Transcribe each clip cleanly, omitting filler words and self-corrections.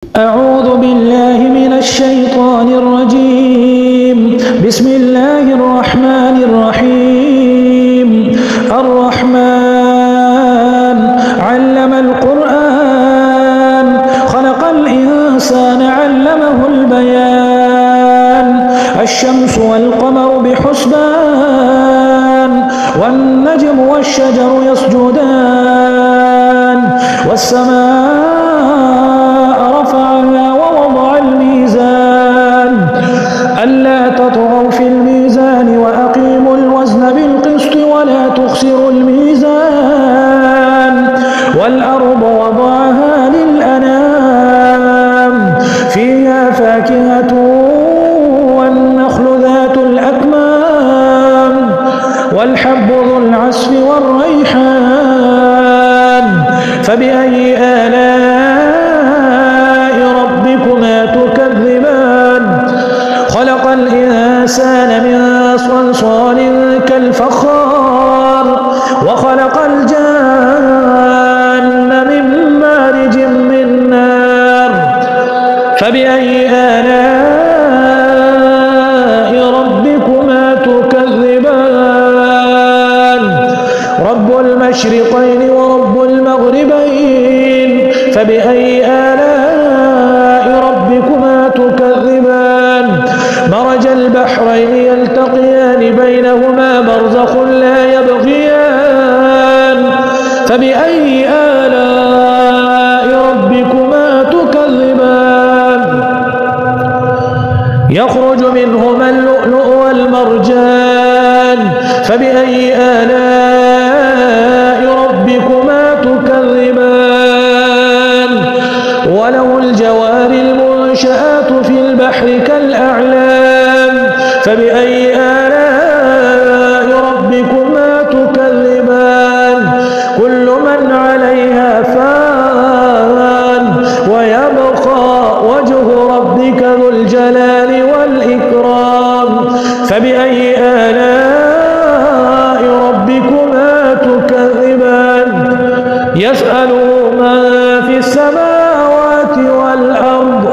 أعوذ بالله من الشيطان الرجيم. بسم الله الرحمن الرحيم. الرحمن علم القرآن خلق الإنسان علمه البيان. الشمس والقمر بحسبان والنجم والشجر يسجدان والسماء رفعها ووضع الميزان ألا تطغوا في الميزان وأقيموا الوزن بالقسط ولا تخسروا الميزان والأرض وضعها للأنام فيها فاكهة والنخل ذات الأكمام والحب ذو العصف والريحان فبأي آلاء ربكما تكذبان. خلق الإنسان من صلصال كالفخار وخلق الجان من مارج من نار فبأي آلاء ربكما تكذبان. رب المشرقين ورب المغربين فبأي آلاء ربكما تكذبان. مرج البحرين يلتقيان بينهما برزخ لا يبغيان فبأي آلاء ربكما تكذبان. يخرج منهما اللؤلؤ والمرجان فبأي آلاء ربكما تكذبان. وله الجوار المنشآت في البحر كالأعلام فبأي آلاء ربكما تكذبان. كل من عليها فان ويبقى وجه ربك ذو الجلال والإكرام فبأي آلاء ربكما تكذبان. يسأله من في السماوات والأرض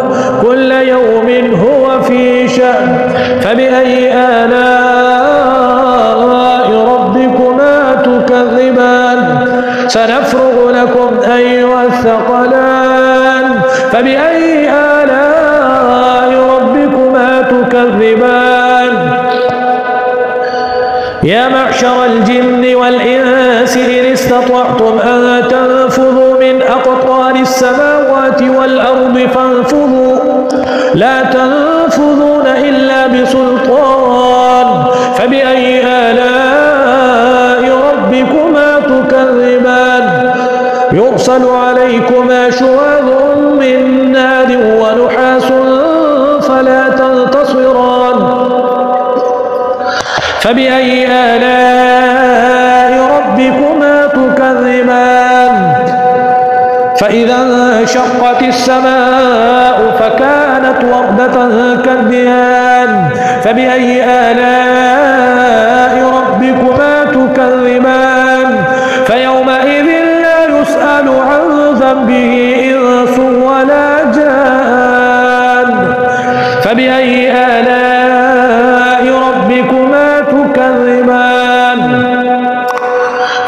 كل يوم هو في شأن فبأي آلاء ربكما تكذبان. سنفرغ لكم أيها الثقلان فبأي آلاء ربكما تكذبان. يا معشر الجن والإنس إن استطعتم أن تنفذوا من أقطار السماوات والأرض فانفذوا لا تنفذون إلا بسلطان فبأي آلاء ربكما تكذبان. يرسل عليكما شواظ من نار ونحاس فلا تنتصران فبأي آلاء ربكما تكذبان. فإذا انشقت السماء فكانت وردة كالدهان فبأي آلاء ربكما تكذبان. فيومئذ لا يسأل عن ذنبه إنس ولا جان فبأي آلاء ربكما تكذبان.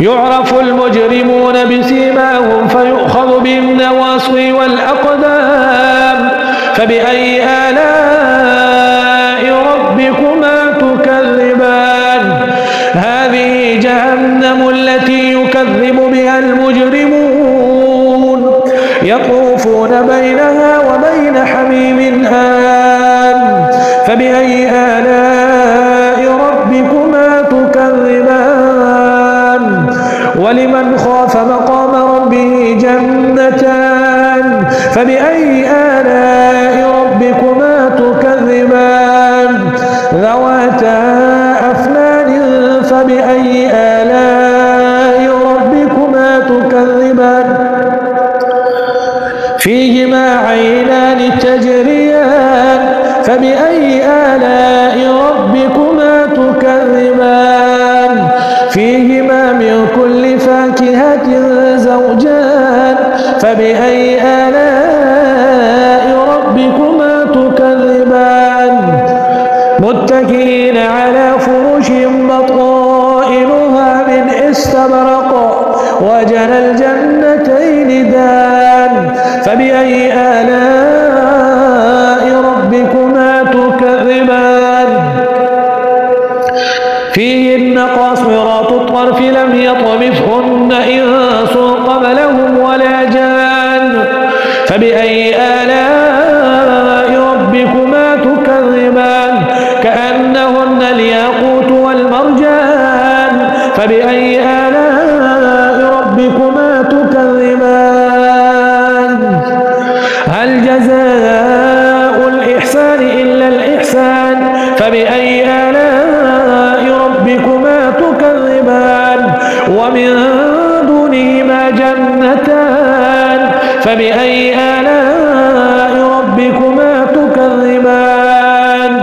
يعرف المجرمون بسيماهم فيؤخذ بالنواصي والأقدام فبأي آلاء ربكما تكذبان. هذه جهنم التي يكذب بها المجرمون يطوفون بينها وبين حميم آن فبأي آلاء ربكما تكذبان. ولمن خاف مقام ربه جنتان فبأي آلاء ربكما تكذبان. ذواتا أفنان فبأي آلاء ربكما تكذبان. فيهما عينان تجريان فبأي آلاء ربكما تكذبان. فيهما من كل فاكهة زوجان فبأي آلاء متكئين على فرش بطائنها من استبرق وجنى الجنتين دان فبأي آلاء ربكما تكذبان فيهن قاصرات الطرف لم يطمثهن إنس قبلهم ولا جان فبأي آلاء ربكما تكذبان كأنهن الياقوت والمرجان فبأي آلاء ربكما تكذبان هل جزاء الإحسان إلا الإحسان فبأي آلاء ربكما تكذبان ومن دونهما جنتان فبأي آلاء ربكما تكذبان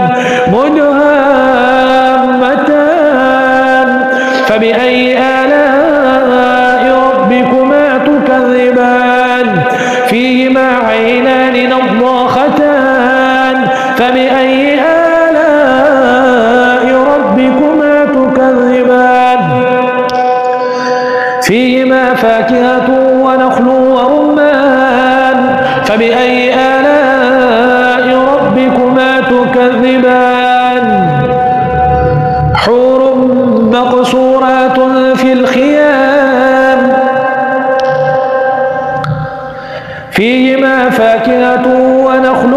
مدهامتان فبأي آلاء ربكما تكذبان فيهما عينان نضاختان فبأي آلاء ربكما تكذبان فيهما فاكهة ونخل ورمان فبأي آلاء ربكما تكذبان حور مقصورات في الخيام فيهما فاكهة ونخل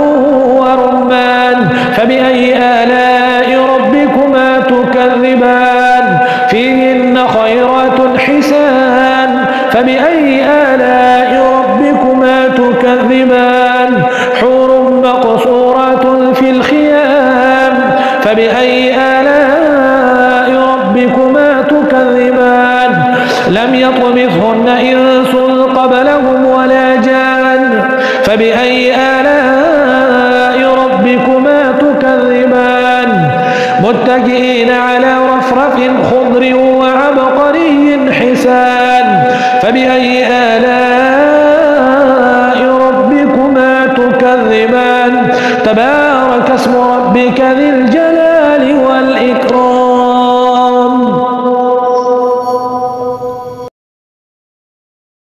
ورمان فبأي آلاء ربكما تكذبان فيهن خيرات حسان فبأي آلاء ربكما تكذبان حور مقصورات في الخيام فبأي آلاء ربكما تكذبان لم يطمثهن إنس قبلهم ولا جان فبأي آلاء ربكما تكذبان متكئين على رفرف خضر وعبقري حسان فبأي آلاء ربكما تكذبان تبارك اسم ربك ذي الجلال والإكرام